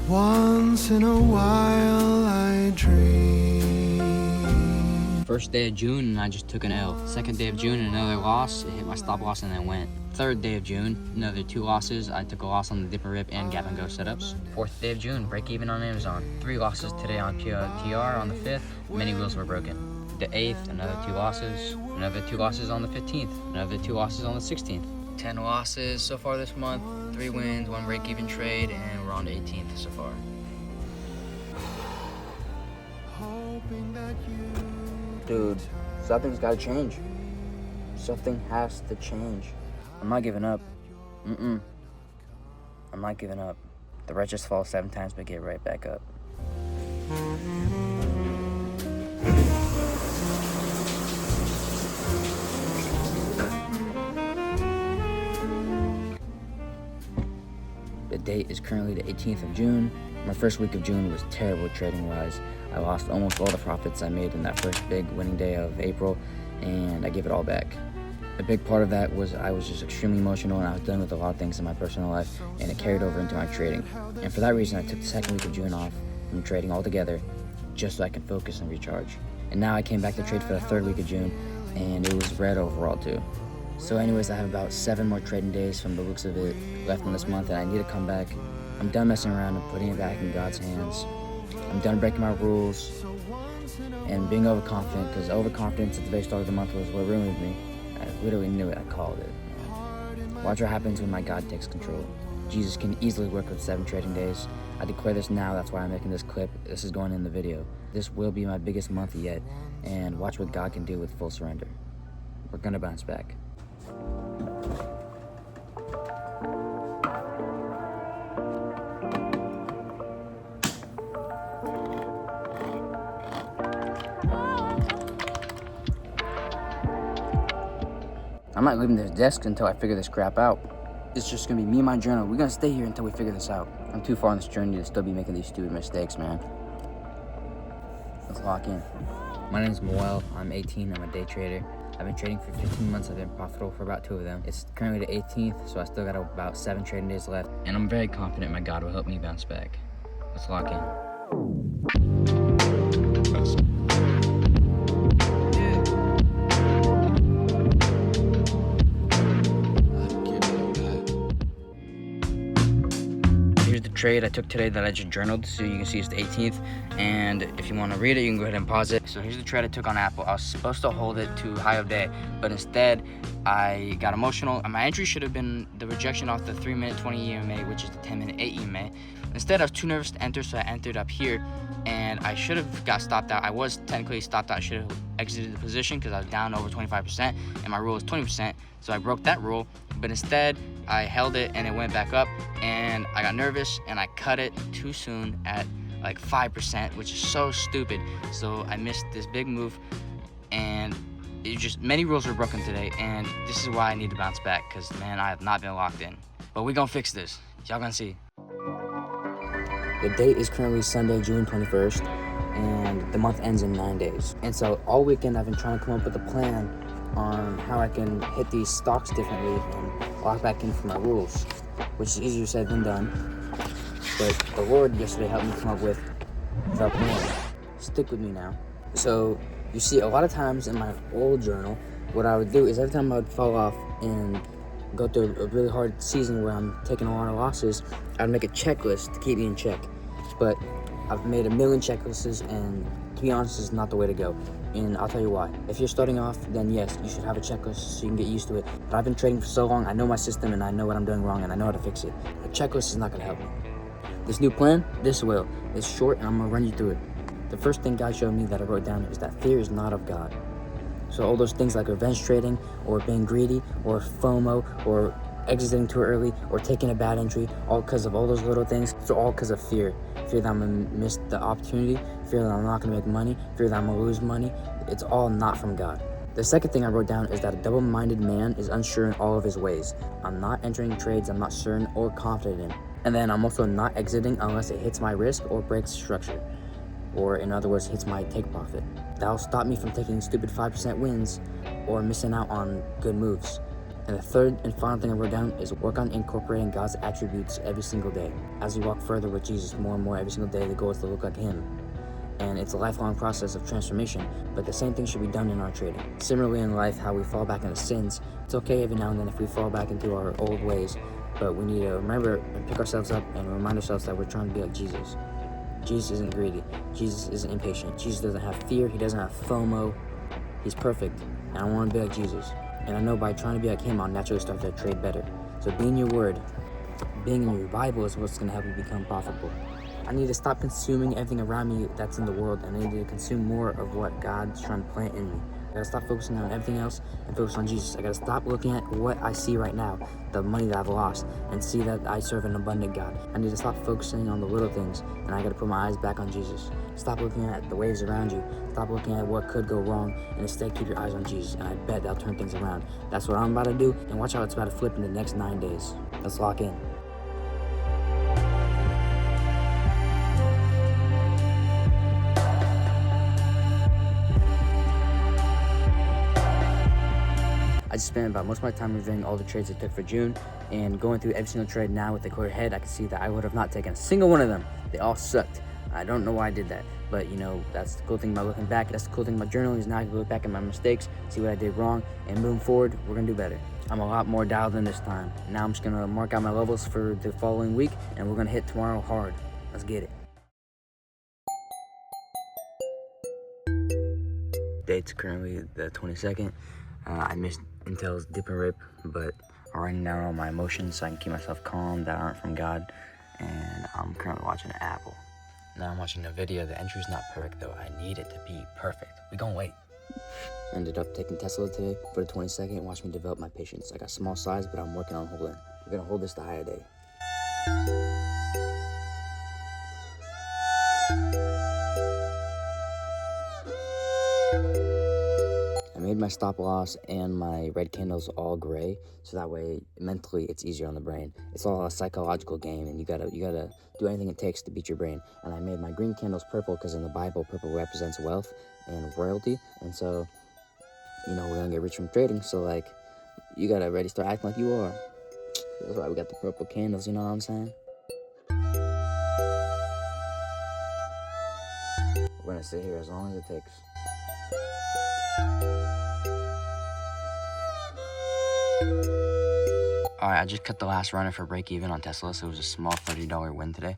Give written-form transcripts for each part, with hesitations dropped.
Once in a while I dream. First day of June and I just took an L. Second day of June, another loss. It hit my stop loss and then went. Third day of June, another 2 losses. I took a loss on the dip and rip and gap and go setups. Fourth day of June, break even on Amazon. 3 losses today on TR on the 5th. Many wheels were broken. The 8th, another 2 losses. Another 2 losses on the 15th. Another 2 losses on the 16th. 10 losses so far this month. 3 wins, 1 break even trade, and we're on the 18th so far. Dude, something's gotta change. Something has to change. I'm not giving up. I'm not giving up. The righteous fall 7 times but get right back up. The date is currently the 18th of June. My first week of June was terrible trading-wise. I lost almost all the profits I made in that first big winning day of April, and I gave it all back. A big part of that was I was just extremely emotional, and I was dealing with a lot of things in my personal life, and it carried over into my trading. And for that reason, I took the second week of June off from trading altogether, just so I can focus and recharge. And now I came back to trade for the third week of June, and it was red overall too. So anyways, I have about 7 more trading days from the looks of it left in this month, and I need to come back. I'm done messing around and putting it back in God's hands. I'm done breaking my rules and being overconfident, because overconfidence at the very start of the month was what ruined me. I literally knew it. I called it. Watch what happens when my God takes control. Jesus can easily work with 7 trading days. I declare this now. That's why I'm making this clip. This is going in the video. This will be my biggest month yet, and watch what God can do with full surrender. We're gonna bounce back. I'm not leaving this desk until I figure this crap out. It's just gonna be me and my journal. We're gonna stay here until we figure this out. I'm too far on this journey to still be making these stupid mistakes, man. Let's lock in. My name is Moel. I'm 18. I'm a day trader. I've been trading for 15 months. I've been profitable for about 2 of them. It's currently the 18th, so I still got about 7 trading days left. And I'm very confident my God will help me bounce back. Let's lock in. Trade I took today that I just journaled, so you can see it's the 18th, and if you want to read it, you can go ahead and pause it. So here's the trade I took on Apple. I was supposed to hold it to high of day, but instead I got emotional. My entry should have been the rejection off the 3-minute 20 EMA, which is the 10-minute 8 EMA. Instead, I was too nervous to enter, so I entered up here, and I should have got stopped out. I was technically stopped out. I should have exited the position because I was down over 25%, and my rule is 20%, so I broke that rule. But instead, I held it, and it went back up, and I got nervous, and I cut it too soon at like 5%, which is so stupid. So I missed this big move, and it just, many rules were broken today, and this is why I need to bounce back, because, man, I have not been locked in. But we gonna fix this. Y'all gonna see. The date is currently Sunday, June 21st, and the month ends in 9 days. And so all weekend I've been trying to come up with a plan on how I can hit these stocks differently and lock back in for my rules, which is easier said than done. But the Lord yesterday helped me come up with the plan. Stick with me now. So you see, a lot of times in my old journal, what I would do is every time I would fall off and go through a really hard season where I'm taking a lot of losses, I'd make a checklist to keep me in check. But I've made a million checklists, and to be honest, this is not the way to go. And I'll tell you why. If you're starting off, then yes, you should have a checklist so you can get used to it. But I've been trading for so long, I know my system, and I know what I'm doing wrong, and I know how to fix it. A checklist is not gonna help me. This new plan, this will. It's short, and I'm gonna run you through it. The first thing God showed me that I wrote down is that fear is not of God. So all those things like revenge trading, or being greedy, or FOMO, or exiting too early, or taking a bad entry, all because of all those little things. It's all because of fear. Fear that I'm gonna miss the opportunity, fear that I'm not gonna make money, fear that I'm gonna lose money. It's all not from God. The second thing I wrote down is that a double-minded man is unsure in all of his ways. I'm not entering trades I'm not certain or confident in. And then I'm also not exiting unless it hits my risk or breaks structure. Or in other words, hits my take profit. That'll stop me from taking stupid 5% wins or missing out on good moves. And the third and final thing I wrote down is work on incorporating God's attributes every single day. As we walk further with Jesus more and more every single day, the goal is to look like Him. And it's a lifelong process of transformation, but the same thing should be done in our trading. Similarly in life, how we fall back into sins, it's okay every now and then if we fall back into our old ways, but we need to remember and pick ourselves up and remind ourselves that we're trying to be like Jesus. Jesus isn't greedy. Jesus isn't impatient. Jesus doesn't have fear. He doesn't have FOMO. He's perfect, and I want to be like Jesus. And I know by trying to be like Him, I'll naturally start to trade better. So being in your word, being in your Bible is what's going to help you become profitable. I need to stop consuming everything around me that's in the world, and I need to consume more of what God's trying to plant in me. I gotta stop focusing on everything else and focus on Jesus. I gotta stop looking at what I see right now, the money that I've lost, and see that I serve an abundant God. I need to stop focusing on the little things, and I gotta put my eyes back on Jesus. Stop looking at the waves around you. Stop looking at what could go wrong, and instead keep your eyes on Jesus, and I bet that'll turn things around. That's what I'm about to do, and watch how it's about to flip in the next 9 days. Let's lock in. I just spent about most of my time reviewing all the trades I took for June and going through every single trade now with a clear head. I can see that I would have not taken a single one of them. They all sucked. I don't know why I did that, but that's the cool thing about looking back. That's the cool thing about journaling is now I can look back at my mistakes, see what I did wrong, and moving forward, we're gonna do better. I'm a lot more dialed in this time. Now I'm just gonna mark out my levels for the following week, and we're gonna hit tomorrow hard. Let's get it. Date's currently the 22nd. I missed Intel's dip and rip, but I'm writing down all my emotions so I can keep myself calm that aren't from God. And I'm currently watching an Apple. Now I'm watching a video. The entry's not perfect though. I need it to be perfect. We gonna wait. Ended up taking Tesla today for the 22nd and watch me develop my patience. I got small size, but I'm working on holding. We're gonna hold this to higher day. I made my stop loss and my red candles all gray, so that way mentally it's easier on the brain. It's all a psychological game, and you gotta do anything it takes to beat your brain. And I made my green candles purple because in the Bible, purple represents wealth and royalty, and so we're gonna get rich from trading. So you gotta already start acting like you are. That's why we got the purple candles. You know what I'm saying? We're gonna sit here as long as it takes. Alright, I just cut the last runner for break even on Tesla, so it was a small $30 win today.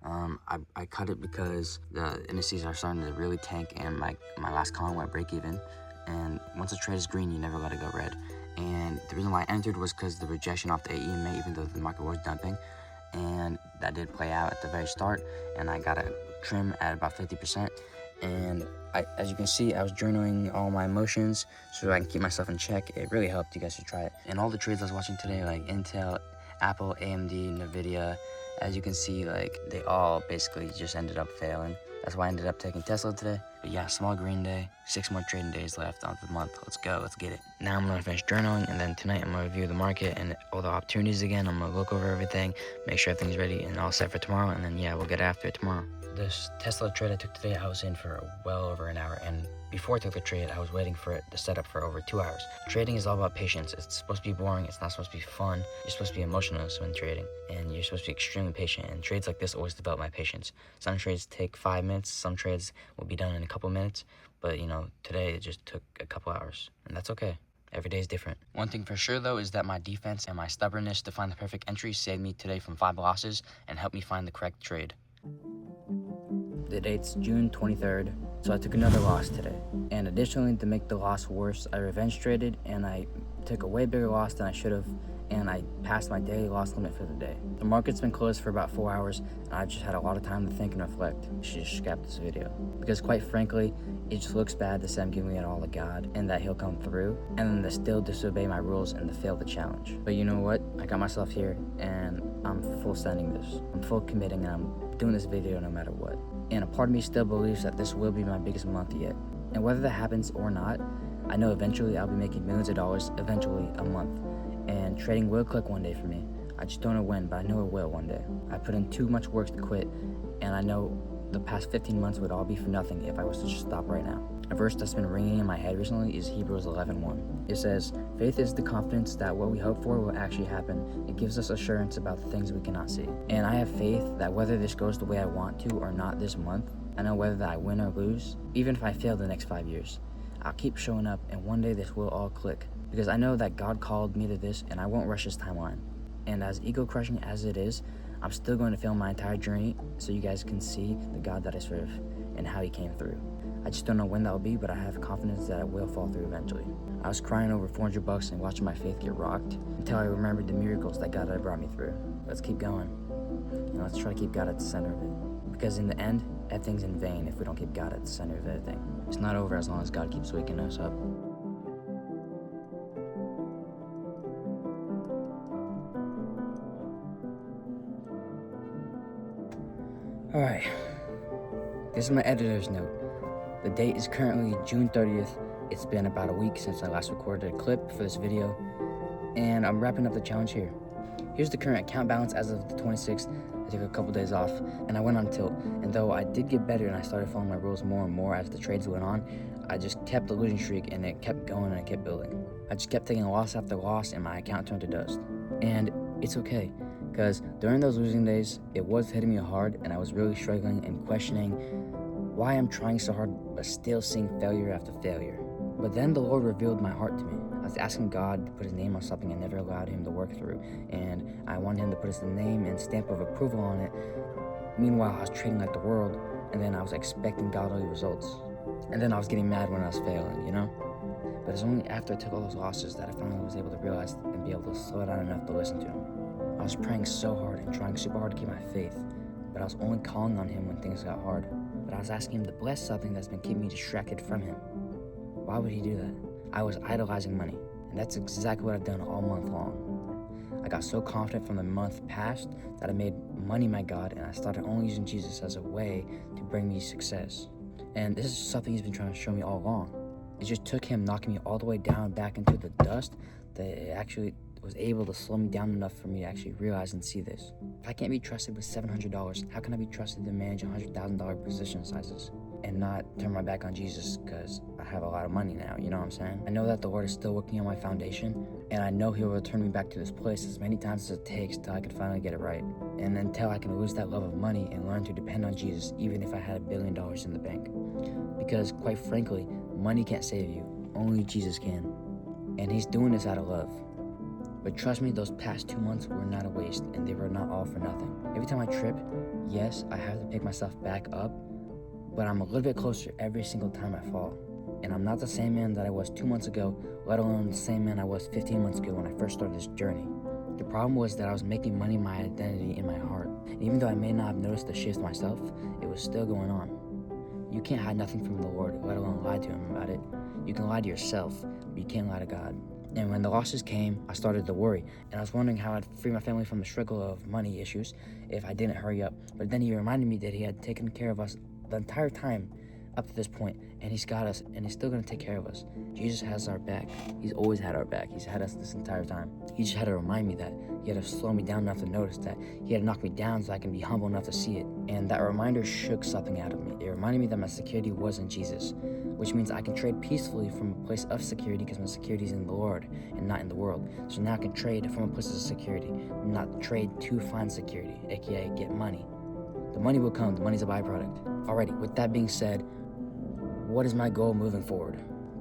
I cut it because the indices are starting to really tank, and my last column went break even. And once a trade is green, you never let it go red. And the reason why I entered was because the rejection off the AEMA, even though the market was dumping, and that did play out at the very start. And I got a trim at about 50%. And as you can see, I was journaling all my emotions so I can keep myself in check. It really helped. You guys should try it. And all the trades I was watching today, like Intel, Apple, AMD, Nvidia, as you can see, they all basically just ended up failing. That's why I ended up taking Tesla today. But yeah, small green day, 6 more trading days left of the month. Let's go, let's get it. Now I'm gonna finish journaling, and then tonight I'm gonna review the market and all the opportunities again. I'm gonna look over everything, make sure everything's ready and all set for tomorrow, and then yeah, we'll get after it tomorrow. This Tesla trade I took today, I was in for well over an hour, and before I took the trade, I was waiting for it to set up for over 2 hours. Trading is all about patience. It's supposed to be boring. It's not supposed to be fun. You're supposed to be emotional when trading, and you're supposed to be extremely patient, and trades like this always develop my patience. Some trades take 5 minutes. Some trades will be done in a couple minutes, but today it just took a couple hours, and that's okay. Every day is different. One thing for sure though is that my defense and my stubbornness to find the perfect entry saved me today from 5 losses and helped me find the correct trade. The date's June 23rd, so I took another loss today. And additionally, to make the loss worse, I revenge traded and I took a way bigger loss than I should have, and I passed my daily loss limit for the day. The market's been closed for about 4 hours, and I've just had a lot of time to think and reflect. You should just scrap this video. Because quite frankly, it just looks bad to say I'm giving it all to God and that He'll come through, and then to still disobey my rules and to fail the challenge. But you know what? I got myself here, and I'm full sending this. I'm full committing, and I'm doing this video no matter what. And a part of me still believes that this will be my biggest month yet. And whether that happens or not, I know eventually I'll be making millions of dollars, eventually a month. And trading will click one day for me. I just don't know when, but I know it will one day. I put in too much work to quit, and I know the past 15 months would all be for nothing if I was to just stop right now. A verse that's been ringing in my head recently is Hebrews 11:1. It says, "Faith is the confidence that what we hope for will actually happen. It gives us assurance about the things we cannot see." And I have faith that whether this goes the way I want to or not this month, I know whether that I win or lose, even if I fail the next 5 years, I'll keep showing up, and one day this will all click. Because I know that God called me to this, and I won't rush His timeline. And as ego-crushing as it is, I'm still going to film my entire journey so you guys can see the God that I serve and how He came through. I just don't know when that will be, but I have confidence that it will fall through eventually. I was crying over $400 and watching my faith get rocked until I remembered the miracles that God had brought me through. Let's keep going, and let's try to keep God at the center of it. Because in the end, everything's in vain if we don't keep God at the center of everything. It's not over as long as God keeps waking us up. Alright, this is my editor's note. The date is currently June 30th. It's been about a week since I last recorded a clip for this video, and I'm wrapping up the challenge here. Here's the current account balance as of the 26th. I took a couple days off, and I went on tilt. And though I did get better and I started following my rules more and more as the trades went on, I just kept the losing streak, and it kept going and it kept building. I just kept taking loss after loss, and my account turned to dust. And it's okay, because during those losing days, it was hitting me hard, and I was really struggling and questioning why I'm trying so hard but still seeing failure after failure. But then the Lord revealed my heart to me. I was asking God to put His name on something I never allowed Him to work through, and I wanted Him to put His name and stamp of approval on it. Meanwhile, I was trading like the world, and then I was expecting godly results. And then I was getting mad when I was failing, you know? But it's only after I took all those losses that I finally was able to realize and be able to slow down enough to listen to Him. I was praying so hard and trying super hard to keep my faith, but I was only calling on Him when things got hard. But I was asking Him to bless something that's been keeping me distracted from Him. Why would He do that? I was idolizing money, and that's exactly what I've done all month long. I got so confident from the month past that I made money my God, and I started only using Jesus as a way to bring me success. And this is something He's been trying to show me all along. It just took Him knocking me all the way down back into the dust that it actually was able to slow me down enough for me to actually realize and see this. If I can't be trusted with $700, how can I be trusted to manage $100,000 position sizes and not turn my back on Jesus because I have a lot of money now, you know what I'm saying? I know that the Lord is still working on my foundation, and I know He'll return me back to this place as many times as it takes till I can finally get it right, and until I can lose that love of money and learn to depend on Jesus even if I had $1 billion in the bank. Because quite frankly, money can't save you, only Jesus can, and He's doing this out of love. But trust me, those past 2 months were not a waste, and they were not all for nothing. Every time I trip, yes, I have to pick myself back up, but I'm a little bit closer every single time I fall. And I'm not the same man that I was 2 months ago, let alone the same man I was 15 months ago when I first started this journey. The problem was that I was making money my identity in my heart. And even though I may not have noticed the shift myself, it was still going on. You can't hide nothing from the Lord, let alone lie to Him about it. You can lie to yourself, but you can't lie to God. And when the losses came, I started to worry, and I was wondering how I'd free my family from the struggle of money issues if I didn't hurry up. But then He reminded me that He had taken care of us the entire time up to this point, and He's got us, and He's still going to take care of us. Jesus has our back. He's always had our back. He's had us this entire time. He just had to remind me that. He had to slow me down enough to notice that. He had to knock me down so I can be humble enough to see it. And that reminder shook something out of me. It reminded me that my security was in Jesus, which means I can trade peacefully from a place of security because my security is in the Lord and not in the world. So now I can trade from a place of security, not trade to find security, aka get money. The money will come. The money's a byproduct. Alrighty, with that being said, what is my goal moving forward?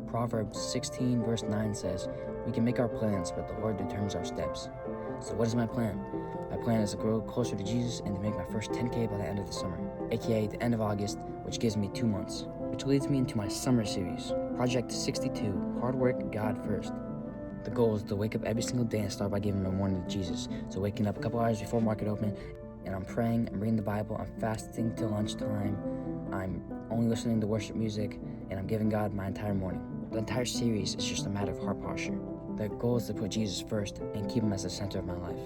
Proverbs 16 verse 9 says, "We can make our plans, but the Lord determines our steps." So what is my plan? My plan is to grow closer to Jesus and to make my first 10K by the end of the summer, aka the end of August, which gives me 2 months. Which leads me into my summer series, Project 62, Hard Work, God First. The goal is to wake up every single day and start by giving my morning to Jesus. So waking up a couple hours before market open, and I'm praying, I'm reading the Bible, I'm fasting till lunchtime, I'm only listening to worship music, and I'm giving God my entire morning. The entire series is just a matter of heart posture. The goal is to put Jesus first and keep Him as the center of my life,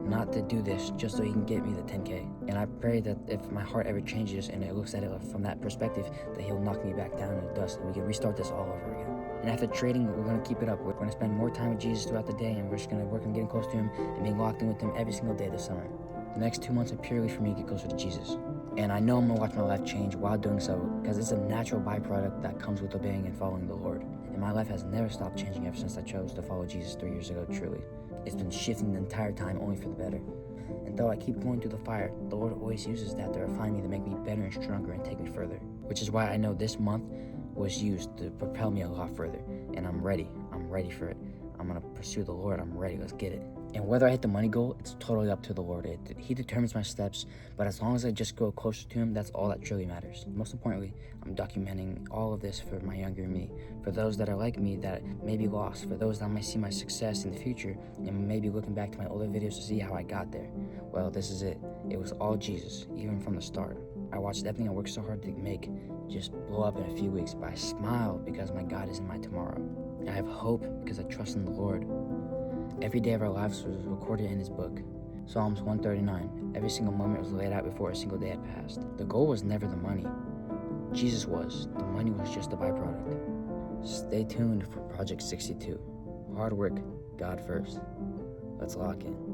not to do this just so He can get me the 10K. And I pray that if my heart ever changes and it looks at it from that perspective, that He'll knock me back down in the dust and we can restart this all over again. And after trading, we're going to keep it up. We're going to spend more time with Jesus throughout the day, and we're just going to work on getting close to Him and being locked in with Him every single day this summer. The next 2 months are purely for me to get closer to Jesus. And I know I'm gonna watch my life change while doing so, because it's a natural byproduct that comes with obeying and following the Lord. And my life has never stopped changing ever since I chose to follow Jesus 3 years ago, truly. It's been shifting the entire time, only for the better. And though I keep going through the fire, the Lord always uses that to refine me, to make me better and stronger and take me further. Which is why I know this month was used to propel me a lot further. And I'm ready for it. I'm gonna pursue the Lord, I'm ready, let's get it. And whether I hit the money goal, it's totally up to the Lord. He determines my steps, but as long as I just go closer to Him, that's all that truly matters. Most importantly, I'm documenting all of this for my younger me, for those that are like me that may be lost, for those that might see my success in the future and maybe looking back to my older videos to see how I got there. Well, this is it. It was all Jesus, even from the start. I watched everything I worked so hard to make just blow up in a few weeks, but I smiled because my God is in my tomorrow. I have hope because I trust in the Lord. Every day of our lives was recorded in His book. Psalms 139. Every single moment was laid out before a single day had passed. The goal was never the money. Jesus was. The money was just a byproduct. Stay tuned for Project 62. Hard work, God first. Let's lock in.